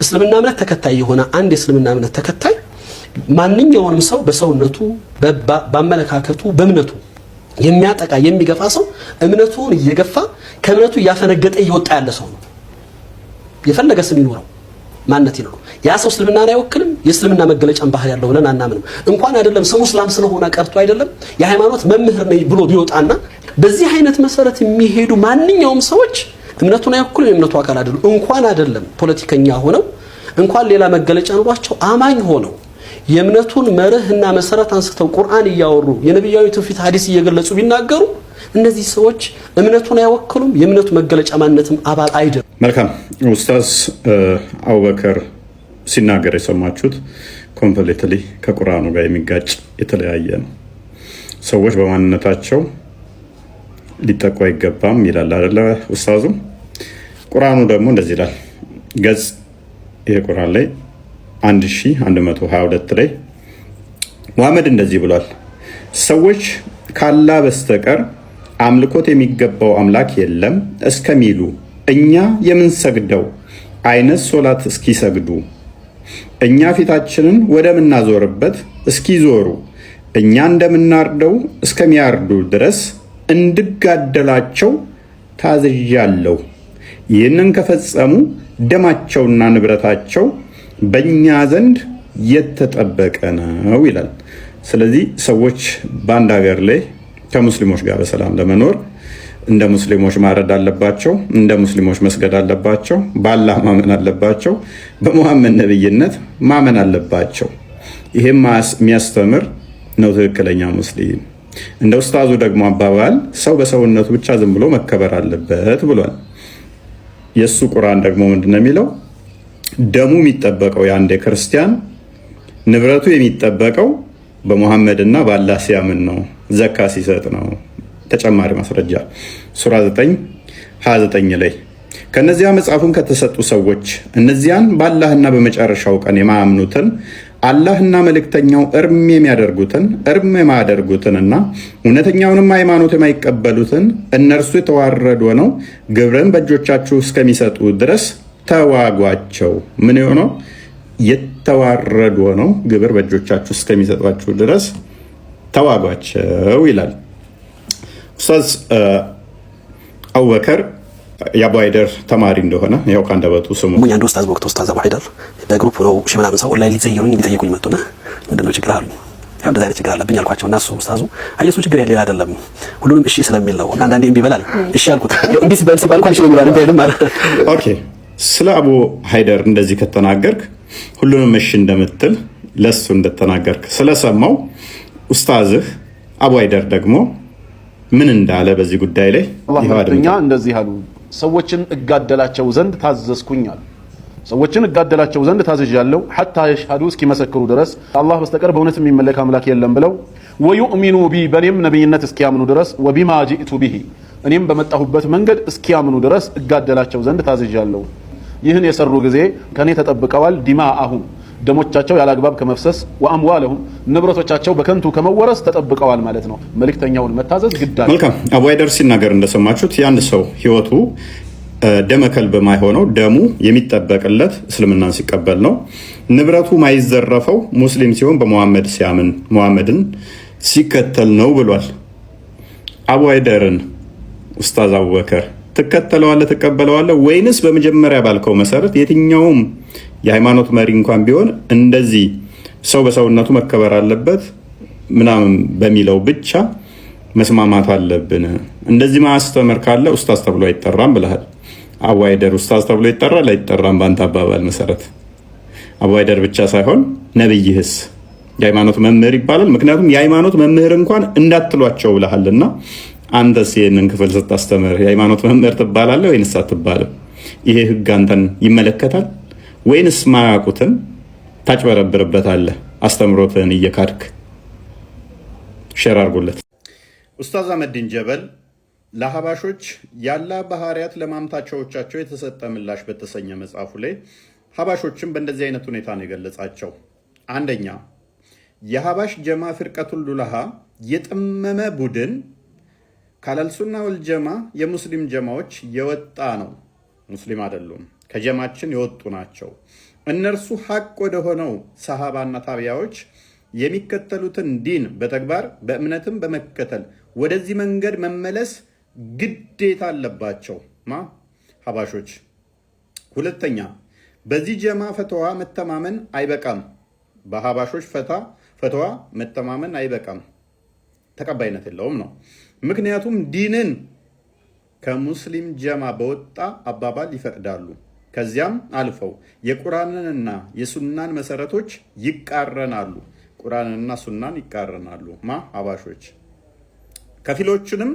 እስልምና እምነት ተከታይ የሆነ አንድ የእስልምና እምነት ተከታይ ማንኛውንም ሰው በሰውነቱ በአመለካከቱ በእምነቱ የሚያጠቃ የሚገፋ ሰው እምነቱን እየገፋ ከእምነቱ እያፈነገጠ እየወጣ ያለ ሰው ነው። የፈለገ ስም ይኖረው ማንነት ይኖረው ያ ሰው እስልምናን አይወክልም። የእስልምና መገለጫን ባህል ያለው ብለን አናምንም። እንኳን አይደለም ስሙ እስላም ስለሆነ ቀርቶ አይደለም የሃይማኖት መምህር ነኝ ብሎ ቢወጣና በዚህ አይነት መሰረት የሚሄዱ ማንኛውም ሰዎች እምነቱን አይወክሉም፣ የእምነቱ አካል አይደሉም። እንኳን አይደለም ፖለቲከኛ ሆነው እንኳን ሌላ መገለጫ ኑሯቸው አማኝ ሆነው የእምነቱን መርህና መሰረት አንስተው ቁርአን እያወሩ የነብያዊ ትውፊት ሐዲስ እየገለጹ ቢናገሩ እነዚህ ሰዎች እምነቱን አይወክሉም፣ የእምነቱ መገለጫ ማንነትም አባል አይደሉም። መልካም ኡስታዝ አቡበከር ሲናገር የሰማችሁት ኮምፕሊትሊ ከቁርአኑ ጋር የሚጋጭ የተለያየ ነው። ሰዎች በማንነታቸው ሊጠቁ አይገባም ይላል አይደለ ኡስታዙ። ቁርአኑ ደግሞ እንደዚህ ይላል። ገጽ ይሄ ቁርአን ላይ 1122 ላይ ሙሐመድ እንደዚህ ብሏል። ሰዎች ካላህ በስተቀር አምልኮት የሚገባው አምላክ የለም እስከሚሉ እኛ የምንሰግደው አይነት ሶላት እስኪሰግዱ እኛ ፊታችንን ወደ ምናዞርበት እስኪዞሩ እኛ እንደምናርደው እስከሚያርዱ ድረስ እንድጋደላቸው ታዝዣለሁ። ይህንን ከፈጸሙ ደማቸውና ንብረታቸው በእኛ ዘንድ የተጠበቀ ነው ይላል። ስለዚህ ሰዎች በአንድ ሀገር ላይ ከሙስሊሞች ጋር በሰላም ለመኖር እንደ ሙስሊሞች ማረድ አለባቸው፣ እንደ ሙስሊሞች መስገድ አለባቸው፣ በአላህ ማመን አለባቸው፣ በሙሐመድ ነብይነት ማመን አለባቸው። ይሄም የሚያስተምር ነው ትክክለኛ ሙስሊም። እንደ ኡስታዙ ደግሞ አባባል ሰው በሰውነቱ ብቻ ዝም ብሎ መከበር አለበት ብሏል። የሱ ቁርአን ደግሞ ምንድነው የሚለው? ደሙ የሚጠበቀው የአንድ ክርስቲያን ንብረቱ የሚጠበቀው በሙሐመድና በአላህ ሲያምን ነው፣ ዘካ ሲሰጥ ነው። ተጨማሪ ማስረጃ ሱራ 9:29 ላይ ከነዚያ መጽሐፉን ከተሰጡ ሰዎች እነዚያን በአላህና በመጨረሻው ቀን የማያምኑትን አላህና መልእክተኛው እርም የሚያደርጉትን እርም የማያደርጉትንና እውነተኛውንም ሃይማኖት የማይቀበሉትን እነርሱ የተዋረዱ ሆነው ግብርን በእጆቻችሁ እስከሚሰጡ ድረስ ተዋጓቸው። ምን የሆነው የተዋረዱ ሆነው ግብር በእጆቻችሁ እስከሚሰጧችሁ ድረስ ተዋጓቸው ይላል። ኡስታዝ አቡበከር የአቡ ሃይደር ተማሪ እንደሆነ ያው ካንደበቱ ስሙ ሙኛ አንድ ኡስታዝ ወቅት ኡስታዝ አቡ ሃይደር በግሩፕ ነው ምናምን ሰው ላይ ሊጠይቁኝ መጡና ምንድነው ችግር አሉ። ያው እንደዛ አይነት ችግር አለብኝ አልኳቸው እና እሱ ኡስታዙ አየሱ ችግር ያለ አይደለም ሁሉንም እሺ ስለሚል ነው። አንዳንዴ እምቢ ይበላል እሺ አልኩት። እምቢ ሲባል እንኳን እሺ ይላል እንዴ ማለት ኦኬ። ስለ አቡ ሃይደር እንደዚህ ከተናገርክ ሁሉንም እሺ እንደምትል ለሱ እንደተናገርክ ስለሰማው ኡስታዝህ አቡ ሃይደር ደግሞ ምን እንዳለ በዚህ ጉዳይ ላይ አላህ እንደዚህ አሉ። ሰዎችን እጋደላቸው ዘንድ ታዘዝኩኛል። ሰዎችን እጋደላቸው ዘንድ ታዝዣለሁ ሐታ የሽሃዱ እስኪመሰክሩ ድረስ አላህ በስተቀር በእውነት የሚመለክ አምላክ የለም ብለው ወዩእሚኑ ቢ በኔም ነብይነት እስኪያምኑ ድረስ ወቢማ ጂእቱ ቢሂ እኔም በመጣሁበት መንገድ እስኪያምኑ ድረስ እጋደላቸው ዘንድ ታዝዣለሁ። ይህን የሰሩ ጊዜ ከኔ ተጠብቀዋል። ዲማአሁም ደሞቻቸው ያላግባብ ከመፍሰስ ወአምዋለሁም ንብረቶቻቸው በከንቱ ከመወረስ ተጠብቀዋል ማለት ነው። መልእክተኛውን መታዘዝ ግዳጅ። መልካም አቡ ሃይደር ሲናገር እንደሰማችሁት የአንድ ሰው ህይወቱ ደመ ከልብ ማይሆነው ደሙ የሚጠበቅለት እስልምናን ሲቀበል ነው። ንብረቱ ማይዘረፈው ሙስሊም ሲሆን በሙሐመድ ሲያምን ሙሐመድን ሲከተል ነው ብሏል። አቡ ሃይደርን ኡስታዝ አቡበከር ትከተለዋለህ ትቀበለዋለህ ወይንስ በመጀመሪያ ባልከው መሰረት የትኛውም የሃይማኖት መሪ እንኳን ቢሆን እንደዚህ ሰው በሰውነቱ መከበር አለበት ምናምን በሚለው ብቻ መስማማት አለብን? እንደዚህ ማስተምር ካለ ኡስታዝ ተብሎ አይጠራም ብለሃል። አቡ ሃይደር ኡስታዝ ተብሎ ይጠራል አይጠራም? በአንተ አባባል መሰረት አቡ ሃይደር ብቻ ሳይሆን ነብይህስ የሃይማኖት መምህር ይባላል? ምክንያቱም የሃይማኖት መምህር እንኳን እንዳትሏቸው ብለሃልና አንተስ ይህንን ክፍል ስታስተምር የሃይማኖት መምህር ትባላለህ ወይንስ አትባልም? ይሄ ህግ አንተን ይመለከታል ወይንስ ማያውቁትን ታጭበረብርበታለህ? አስተምሮትህን እየካድክ ሼር አድርጉለት። ኡስታዝ አህመዲን ጀበል ለሀባሾች የአላህ ባህሪያት ለማምታቻዎቻቸው የተሰጠ ምላሽ በተሰኘ መጽሐፉ ላይ ሀባሾችን በእንደዚህ አይነት ሁኔታ ነው የገለጻቸው። አንደኛ የሀባሽ ጀማ ፍርቀቱል ሉላሃ የጠመመ ቡድን ካላልሱና ወልጀማ የሙስሊም ጀማዎች የወጣ ነው። ሙስሊም አይደሉም፣ ከጀማችን የወጡ ናቸው። እነርሱ ሐቅ ወደ ሆነው ሰሃባና ታቢያዎች የሚከተሉትን ዲን በተግባር በእምነትም በመከተል ወደዚህ መንገድ መመለስ ግዴታ አለባቸው ሐባሾች። ሁለተኛ በዚህ ጀማ ፈተዋ መተማመን አይበቃም። በሐባሾች ፈተዋ መተማመን አይበቃም፣ ተቀባይነት የለውም ነው። ምክንያቱም ዲንን ከሙስሊም ጀማ በወጣ አባባል ይፈቅዳሉ። ከዚያም አልፈው የቁርአንንና የሱናን መሰረቶች ይቃረናሉ። ቁርአንንና ሱናን ይቃረናሉ ሐባሾች። ከፊሎቹንም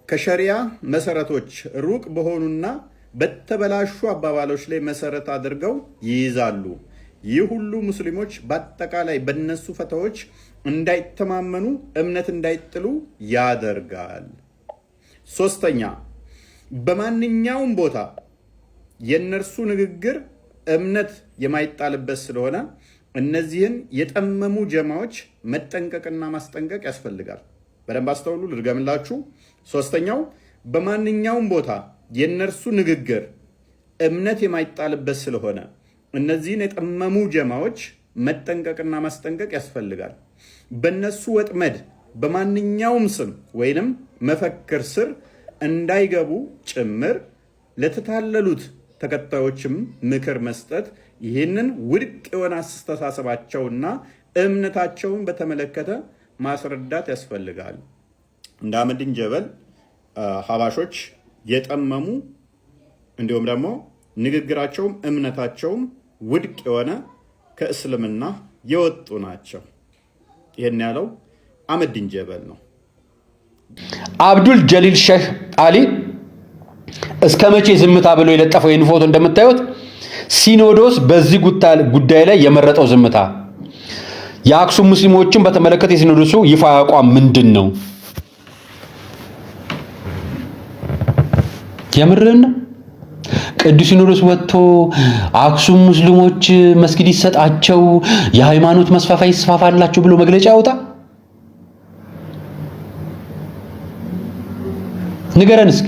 ከሸሪያ መሰረቶች ሩቅ በሆኑና በተበላሹ አባባሎች ላይ መሰረት አድርገው ይይዛሉ። ይህ ሁሉ ሙስሊሞች በአጠቃላይ በነሱ ፈተዎች እንዳይተማመኑ እምነት እንዳይጥሉ ያደርጋል። ሶስተኛ በማንኛውም ቦታ የነርሱ ንግግር እምነት የማይጣልበት ስለሆነ እነዚህን የጠመሙ ጀማዎች መጠንቀቅና ማስጠንቀቅ ያስፈልጋል። በደንብ አስተውሉ፣ ልድገምላችሁ። ሶስተኛው በማንኛውም ቦታ የነርሱ ንግግር እምነት የማይጣልበት ስለሆነ እነዚህን የጠመሙ ጀማዎች መጠንቀቅና ማስጠንቀቅ ያስፈልጋል። በነሱ ወጥመድ በማንኛውም ስም ወይንም መፈክር ስር እንዳይገቡ ጭምር ለተታለሉት ተከታዮችም ምክር መስጠት፣ ይህንን ውድቅ የሆነ አስተሳሰባቸውና እምነታቸውን በተመለከተ ማስረዳት ያስፈልጋል። እንደ አህመዲን ጀበል ሐባሾች የጠመሙ እንዲሁም ደግሞ ንግግራቸውም እምነታቸውም ውድቅ የሆነ ከእስልምና የወጡ ናቸው። ይህን ያለው አህመዲን ጀበል ነው። አብዱል ጀሊል ሼህ አሊ እስከ መቼ ዝምታ ብሎ የለጠፈው ይህን ፎቶ እንደምታዩት ሲኖዶስ በዚህ ጉዳይ ላይ የመረጠው ዝምታ፣ የአክሱም ሙስሊሞችን በተመለከተ የሲኖዶሱ ይፋ አቋም ምንድን ነው? የምርን ቅዱስ ሲኖዶስ ወጥቶ አክሱም ሙስሊሞች መስጊድ ይሰጣቸው፣ የሃይማኖት መስፋፋት ይስፋፋላችሁ ብሎ መግለጫ ያወጣ? ንገረን እስኪ።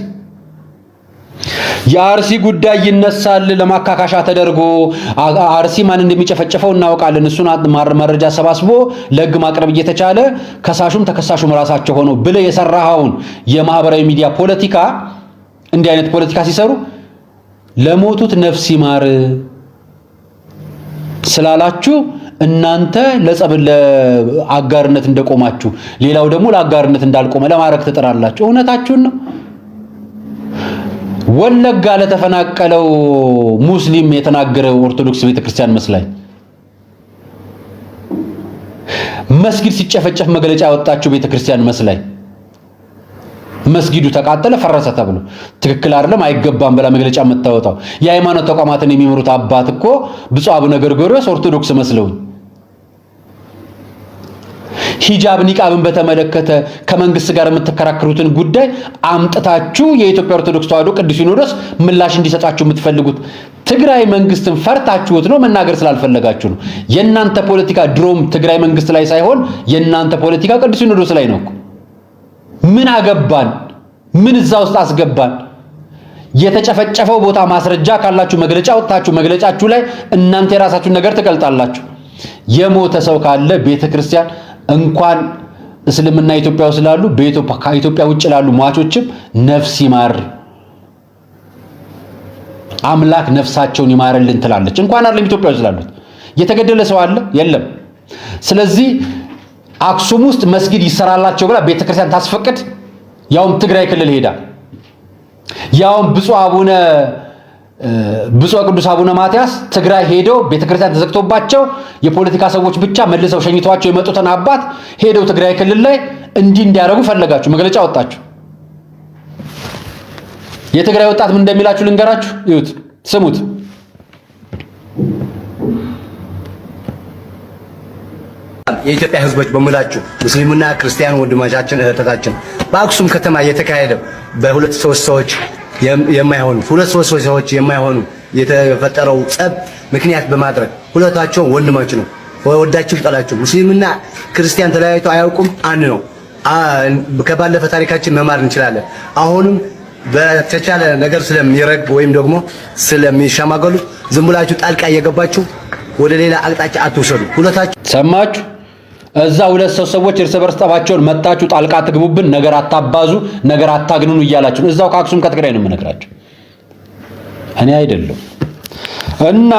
የአርሲ ጉዳይ ይነሳል ለማካካሻ ተደርጎ አርሲ ማን እንደሚጨፈጨፈው እናውቃለን። እሱን መረጃ ሰባስቦ ለሕግ ማቅረብ እየተቻለ ከሳሹም ተከሳሹም ራሳቸው ሆነው ብለህ የሰራኸውን የማህበራዊ ሚዲያ ፖለቲካ እንዲህ አይነት ፖለቲካ ሲሰሩ ለሞቱት ነፍስ ይማር ስላላችሁ እናንተ ለጸብ ለአጋርነት እንደቆማችሁ ሌላው ደግሞ ለአጋርነት እንዳልቆመ ለማድረግ ትጥራላችሁ። እውነታችሁን ነው። ወለጋ ለተፈናቀለው ሙስሊም የተናገረው ኦርቶዶክስ ቤተክርስቲያን መስላኝ መስጊድ ሲጨፈጨፍ መግለጫ ያወጣችሁ ቤተክርስቲያን መስላኝ መስጊዱ ተቃጠለ ፈረሰ ተብሎ ትክክል አይደለም አይገባም ብላ መግለጫ የምታወጣው የሃይማኖት ተቋማትን የሚመሩት አባት እኮ ብፁዕ አቡነ ገርጎርዮስ ኦርቶዶክስ መስለውኝ ሂጃብ ኒቃብን በተመለከተ ከመንግስት ጋር የምትከራከሩትን ጉዳይ አምጥታችሁ የኢትዮጵያ ኦርቶዶክስ ተዋሕዶ ቅዱስ ሲኖዶስ ምላሽ እንዲሰጣችሁ የምትፈልጉት ትግራይ መንግስትን ፈርታችሁት ነው? መናገር ስላልፈለጋችሁ ነው? የእናንተ ፖለቲካ ድሮም ትግራይ መንግስት ላይ ሳይሆን የእናንተ ፖለቲካ ቅዱስ ሲኖዶስ ላይ ነው። ምን አገባን? ምን እዛ ውስጥ አስገባን? የተጨፈጨፈው ቦታ ማስረጃ ካላችሁ መግለጫ ወጣችሁ፣ መግለጫችሁ ላይ እናንተ የራሳችሁን ነገር ትገልጣላችሁ። የሞተ ሰው ካለ ቤተክርስቲያን እንኳን እስልምና ኢትዮጵያ ውስጥ ላሉ ከኢትዮጵያ ውጭ ላሉ ሟቾችም ነፍስ ይማር አምላክ ነፍሳቸውን ይማርልን ትላለች። እንኳን አይደለም ኢትዮጵያ ውስጥ ላሉት የተገደለ ሰው አለ የለም። ስለዚህ አክሱም ውስጥ መስጊድ ይሰራላቸው ብላ ቤተክርስቲያን ታስፈቅድ፣ ያውም ትግራይ ክልል ሄዳ፣ ያውም ብፁዕ ቅዱስ አቡነ ማትያስ ትግራይ ሄደው ቤተክርስቲያን ተዘግቶባቸው የፖለቲካ ሰዎች ብቻ መልሰው ሸኝቷቸው የመጡትን አባት ሄደው ትግራይ ክልል ላይ እንዲያረጉ ፈለጋችሁ፣ መግለጫ ወጣችሁ። የትግራይ ወጣት ምን እንደሚላችሁ ልንገራችሁ፣ እዩት፣ ስሙት። የኢትዮጵያ ሕዝቦች በሙላችሁ ሙስሊሙና ክርስቲያኑ ወንድሞቻችን እህቶቻችን በአክሱም ከተማ የተካሄደ በሁለት ሶስት ሰዎች የማይሆኑ የተፈጠረው ጸብ ምክንያት በማድረግ ሁለታቸው ወንድሞች ነው። ወዳችሁ ጠላችሁ ሙስሊምና ክርስቲያን ተለያይተው አያውቁም። አንድ ነው። ከባለፈ ታሪካችን መማር እንችላለን። አሁንም በተቻለ ነገር ስለሚረግ ወይም ደግሞ ስለሚሸማገሉ ዝም ብላችሁ ጣልቃ እየገባችሁ ወደ ሌላ አቅጣጫ አትውሰዱ። ሁለታችሁ ሰማችሁ? እዛ ሁለት ሰዎች እርስ በርስ ጠባቸውን መጣችሁ ጣልቃ አትግቡብን፣ ነገር አታባዙ፣ ነገር አታግኑኑ እያላችሁ እዛው ከአክሱም ከትግራይ ነው የምነግራችሁ እኔ አይደለም። እና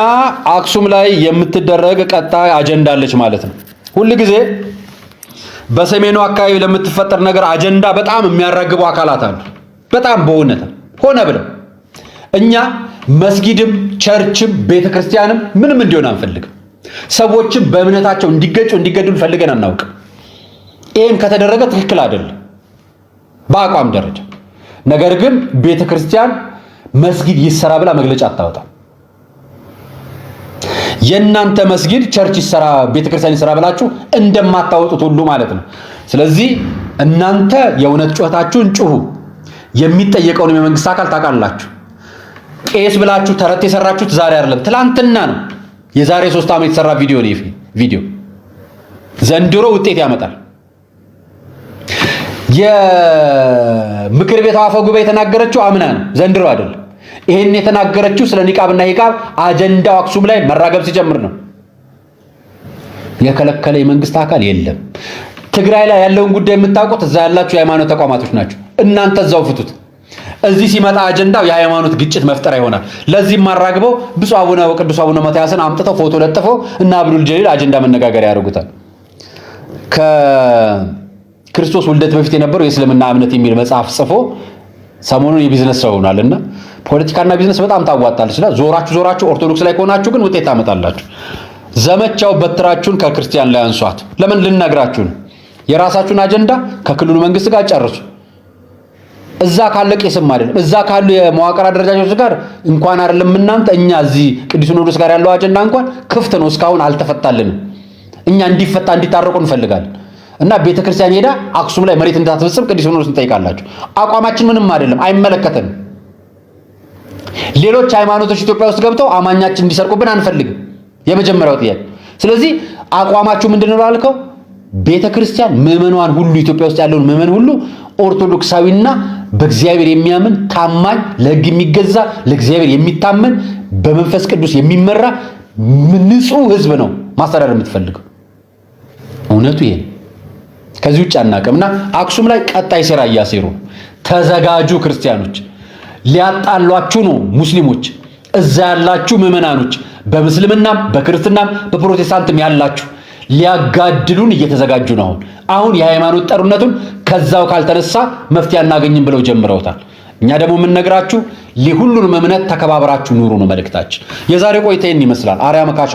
አክሱም ላይ የምትደረግ ቀጣይ አጀንዳ አለች ማለት ነው። ሁሉ ጊዜ በሰሜኑ አካባቢ ለምትፈጠር ነገር አጀንዳ በጣም የሚያራግቡ አካላት አሉ። በጣም በእውነት ሆነ ብለው እኛ መስጊድም ቸርችም ቤተክርስቲያንም ምንም እንዲሆን አንፈልግም። ሰዎችም በእምነታቸው እንዲገጩ እንዲገድሉ ፈልገን አናውቅም። ይሄም ከተደረገ ትክክል አይደለም በአቋም ደረጃ። ነገር ግን ቤተክርስቲያን መስጊድ ይሰራ ብላ መግለጫ አታወጣም። የእናንተ መስጊድ ቸርች ይሰራ ቤተክርስቲያን ይሰራ ብላችሁ እንደማታወጡት ሁሉ ማለት ነው። ስለዚህ እናንተ የእውነት ጩኸታችሁን ጩሁ። የሚጠየቀውን የመንግስት አካል ታውቃላችሁ። ቄስ ብላችሁ ተረት የሰራችሁት ዛሬ አይደለም ትላንትና ነው። የዛሬ 3 ዓመት የተሰራ ቪዲዮ ዘንድሮ ውጤት ያመጣል። የምክር ቤት አፈ ጉባኤ የተናገረችው አምና ነው፣ ዘንድሮ አይደለም። ይሄን የተናገረችው ስለ ኒቃብና ሂቃብ አጀንዳው አክሱም ላይ መራገብ ሲጀምር ነው። የከለከለ የመንግስት አካል የለም። ትግራይ ላይ ያለውን ጉዳይ የምታውቁት እዛ ያላችሁ የሃይማኖት ተቋማቶች ናቸው። እናንተ እዛው ፍቱት። እዚህ ሲመጣ አጀንዳው የሃይማኖት ግጭት መፍጠር ይሆናል። ለዚህም ማራግበው ብፁዕ አቡነ ቅዱስ አቡነ ማትያስን አምጥተው ፎቶ ለጥፈው እና አብዱል ጀሊል አጀንዳ መነጋገሪያ ያደርጉታል። ከክርስቶስ ውልደት በፊት የነበረው የእስልምና እምነት የሚል መጽሐፍ ጽፎ ሰሞኑን የቢዝነስ ሰው ሆኗልና ፖለቲካና ቢዝነስ በጣም ታዋጣለች። ዞራችሁ ኦርቶዶክስ ላይ ከሆናችሁ ግን ውጤት ታመጣላችሁ። ዘመቻው በትራችሁን ከክርስቲያን ላይ አንሷት። ለምን ልነግራችሁ ነው። የራሳችሁን አጀንዳ ከክልሉ መንግስት ጋር ጨርሱ። እዛ ካለ ቄስም አይደለም እዛ ካሉ የመዋቅር አደረጃጆች ጋር እንኳን አይደለም እናንተ እኛ እዚህ ቅዱስ ሲኖዶስ ጋር ያለው አጀንዳ እንኳን ክፍት ነው፣ እስካሁን አልተፈታልንም። እኛ እንዲፈታ እንዲታረቁ እንፈልጋለን። እና ቤተክርስቲያን ሄዳ አክሱም ላይ መሬት እንዳትፈጽም ቅዱስ ሲኖዶስ እንጠይቃላችሁ። አቋማችን ምንም አይደለም፣ አይመለከተንም። ሌሎች ሃይማኖቶች ኢትዮጵያ ውስጥ ገብተው አማኛችን እንዲሰርቁብን አንፈልግም፣ የመጀመሪያው ጥያቄ። ስለዚህ አቋማችሁ ምንድነው ላልከው ቤተክርስቲያን ምዕመናን ሁሉ ኢትዮጵያ ውስጥ ያለውን ምዕመን ሁሉ ኦርቶዶክሳዊና በእግዚአብሔር የሚያምን ታማኝ ለሕግ የሚገዛ ለእግዚአብሔር የሚታመን በመንፈስ ቅዱስ የሚመራ ንጹህ ሕዝብ ነው ማስተዳደር የምትፈልገው። እውነቱ ይሄ ከዚህ ውጭ አናውቅምና አክሱም ላይ ቀጣይ ሴራ እያሴሩ ተዘጋጁ። ክርስቲያኖች ሊያጣሏችሁ ነው። ሙስሊሞች እዛ ያላችሁ ምዕመናኖች በምስልምናም በክርስትናም በፕሮቴስታንትም ያላችሁ ሊያጋድሉን እየተዘጋጁ ነው። አሁን የሃይማኖት ጠሩነቱን ከዛው ካልተነሳ መፍትሄ አናገኝም ብለው ጀምረውታል። እኛ ደግሞ የምንነግራችሁ ሁሉንም እምነት ተከባብራችሁ ኑሩ ነው መልእክታችን። የዛሬ ቆይታ ይህን ይመስላል። አርያ መካሻ